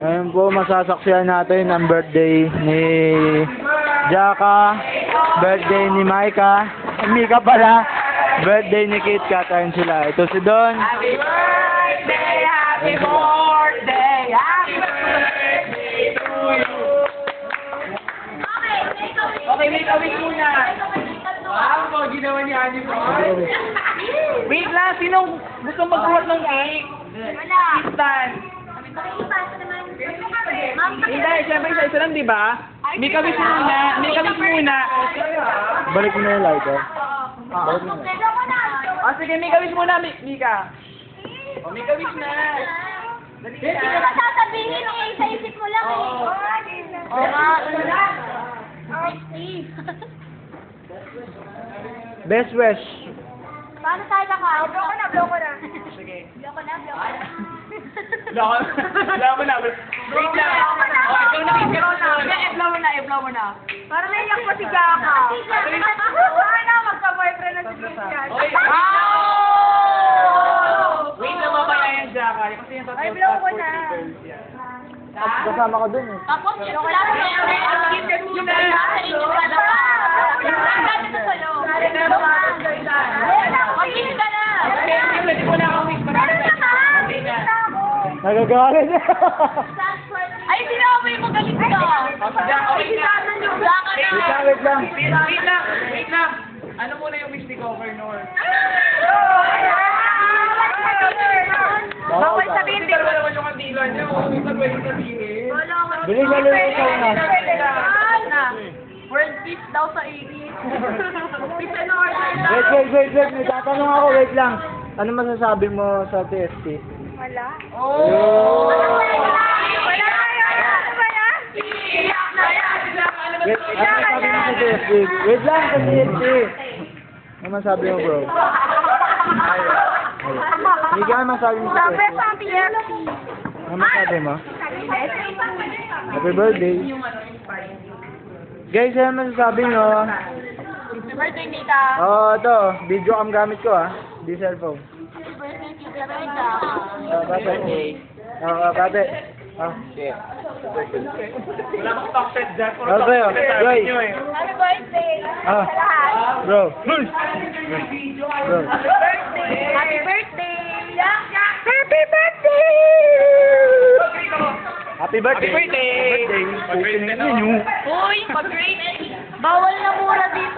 Ngayon po, masasaksihan natin ang birthday ni Jaka, birthday ni Micah, Mika pala, birthday ni Kit Kat. Ayun sila. Ito si Don. Happy birthday, happy birthday, happy birthday to you. Okay, wait a week muna. Wow, ginawa ni Annie po. Wait lang, sinong gusto magbuhat ng cake? Wala. Stan. Pakipasa naman. Ma'am, Hindi, siyempre isa lang, di ba? May kawis muna, may kawis muna. Balik mo na yung lighter. Balik mo na. Kompleto ko na. O sige, may kawis muna, Mika. O, may kawis na. Dali Hindi ko na. na sasabihin eh. Sa isip mo lang eh. Oo nga. Best wish. Paano tayo kakain? Blow ko na, blow ko na. Sige. Blow ko na, blow ko na. Wala mo na. Wait lang. O, ikaw na, ikaw na. I-blow mo na, i-blow mo na. Parang naiyak po si Jaka. Ano, magka-boyfriend na si Christian. Oy, wait lang, mamaya yan, Jaka. Kasi yung Ay, blow ko na. Kasama ka dun eh. Tapos, yung wala ko na yung Skip ka muna. sa inyo ka na pa. Bakit ito sa'yo? Mag-kiss ka na. Okay, pwede mo na akong mix. Meron na ka. Nagagalit niya. Ay, sinabi mo magaling ka. Okay na. Jaka na. Wait lang. Wait lang. Ano muna yung wish ni Governor? Bawal sabihin din. Wala naman yung kandilan niya. Huwag mo pwede sabihin. Bilis na lang ikaw na. World peace daw sa init. Peace and order daw. Wait. May tatanong ako. Wait lang. Ano masasabi mo sa TFT? Wala. Oh! Wala na yun. Ano ba yan? Iyak na yan! Wait, ano masasabi mo sa TFT? Wait lang sa TFT. Ano masasabi mo, bro? Mika, ano masasabi mo sa Sabi TFT? sa PFC. Ano masasabi mo? Happy birthday. Guys, ano masasabi nyo? Happy birthday, Mika. Ito. Video cam gamit ko Di cellphone. Happy birthday, Tita Mika. Kate. Wala akong talk dyan. Ano sa'yo? Joy. Happy birthday. Ah. Sa lahat. Bro. Bro. Happy birthday. Happy birthday. Happy birthday. Happy birthday. Happy birthday. Happy birthday. Happy birthday. Uy, mag-grade. Bawal na mura dito.